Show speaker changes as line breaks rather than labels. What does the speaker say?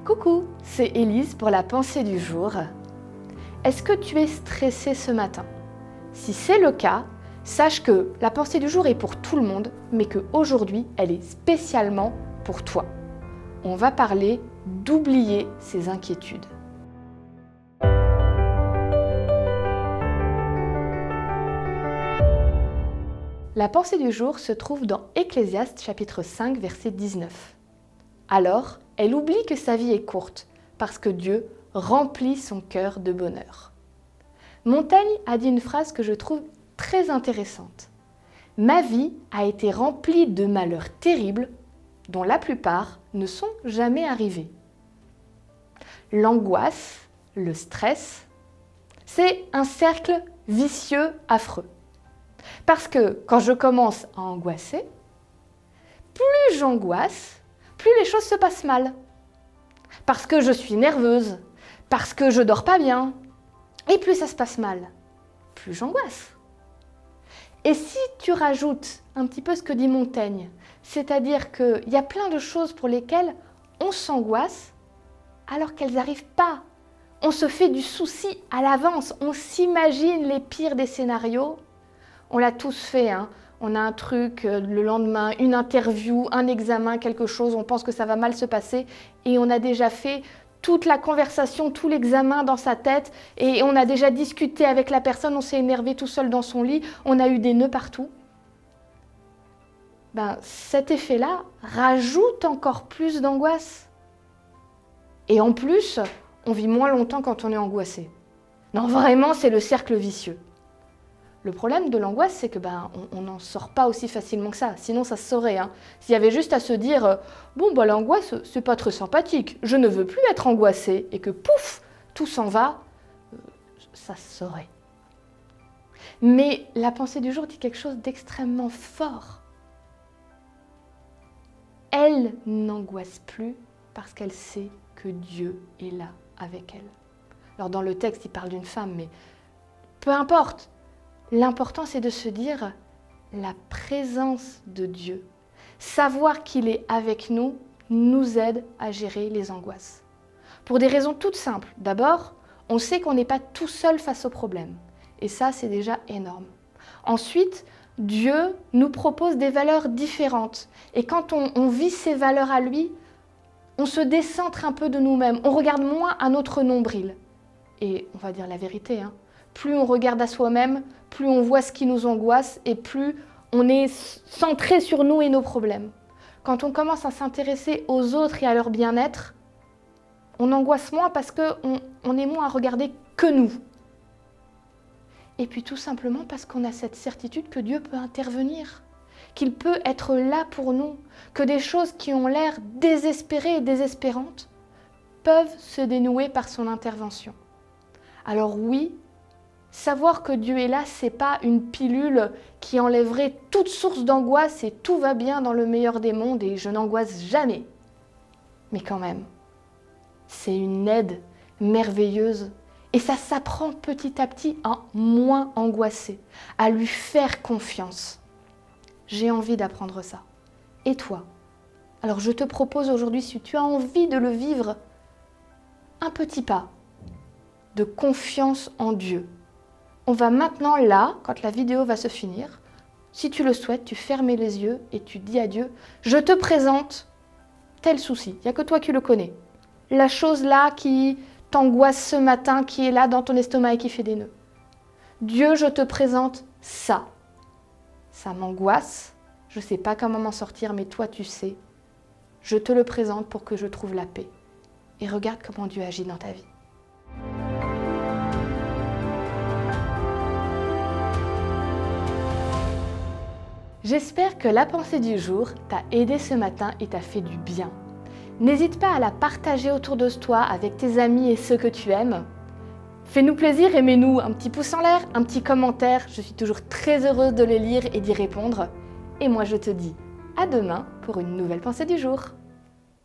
Coucou, c'est Élise pour la pensée du jour. Est-ce que tu es stressé ce matin? Si c'est le cas, sache que la pensée du jour est pour tout le monde, mais qu'aujourd'hui, elle est spécialement pour toi. On va parler d'oublier ses inquiétudes. La pensée du jour se trouve dans Ecclésiaste chapitre 5 verset 19. Alors, elle oublie que sa vie est courte, parce que Dieu remplit son cœur de bonheur. Montaigne a dit une phrase que je trouve très intéressante. Ma vie a été remplie de malheurs terribles, dont la plupart ne sont jamais arrivés. L'angoisse, le stress, c'est un cercle vicieux affreux. Parce que quand je commence à angoisser, plus j'angoisse, plus les choses se passent mal. Parce que je suis nerveuse, parce que je dors pas bien, et plus ça se passe mal, plus j'angoisse. Et si tu rajoutes un petit peu ce que dit Montaigne, c'est-à-dire qu'il y a plein de choses pour lesquelles on s'angoisse alors qu'elles n'arrivent pas. On se fait du souci à l'avance, on s'imagine les pires des scénarios. On l'a tous fait, hein. On a un truc le lendemain, une interview, un examen, quelque chose, on pense que ça va mal se passer et on a déjà fait toute la conversation, tout l'examen dans sa tête et on a déjà discuté avec la personne, on s'est énervé tout seul dans son lit, on a eu des nœuds partout. Cet effet-là rajoute encore plus d'angoisse. Et en plus, on vit moins longtemps quand on est angoissé. Non, vraiment, c'est le cercle vicieux. Le problème de l'angoisse, c'est que on n'en sort pas aussi facilement que ça. Sinon, ça se saurait. S'il y avait juste à se dire l'angoisse, c'est pas très sympathique. Je ne veux plus être angoissé et que pouf, tout s'en va, ça se saurait. Mais la pensée du jour dit quelque chose d'extrêmement fort. Elle n'angoisse plus parce qu'elle sait que Dieu est là avec elle. Alors dans le texte, il parle d'une femme, mais peu importe. L'important, c'est de se dire la présence de Dieu. Savoir qu'il est avec nous nous aide à gérer les angoisses. Pour des raisons toutes simples. D'abord, on sait qu'on n'est pas tout seul face au problème. Et ça, c'est déjà énorme. Ensuite, Dieu nous propose des valeurs différentes. Et quand on vit ces valeurs à lui, on se décentre un peu de nous-mêmes. On regarde moins à notre nombril. Et on va dire la vérité, plus on regarde à soi-même, plus on voit ce qui nous angoisse et plus on est centré sur nous et nos problèmes. Quand on commence à s'intéresser aux autres et à leur bien-être, on angoisse moins parce qu'on est moins à regarder que nous. Et puis tout simplement parce qu'on a cette certitude que Dieu peut intervenir, qu'il peut être là pour nous, que des choses qui ont l'air désespérées et désespérantes peuvent se dénouer par son intervention. Alors oui, savoir que Dieu est là, c'est pas une pilule qui enlèverait toute source d'angoisse et tout va bien dans le meilleur des mondes et je n'angoisse jamais. Mais quand même, c'est une aide merveilleuse et ça s'apprend petit à petit à moins angoisser, à lui faire confiance. J'ai envie d'apprendre ça. Et toi? Alors je te propose aujourd'hui, si tu as envie de le vivre, un petit pas de confiance en Dieu. On va maintenant là, quand la vidéo va se finir, si tu le souhaites, tu fermes les yeux et tu dis à Dieu, je te présente tel souci, il n'y a que toi qui le connais. La chose là qui t'angoisse ce matin, qui est là dans ton estomac et qui fait des nœuds. Dieu, je te présente ça. Ça m'angoisse, je ne sais pas comment m'en sortir, mais toi tu sais. Je te le présente pour que je trouve la paix. Et regarde comment Dieu agit dans ta vie. J'espère que la pensée du jour t'a aidé ce matin et t'a fait du bien. N'hésite pas à la partager autour de toi avec tes amis et ceux que tu aimes. Fais-nous plaisir et mets-nous un petit pouce en l'air, un petit commentaire. Je suis toujours très heureuse de les lire et d'y répondre. Et moi je te dis à demain pour une nouvelle pensée du jour.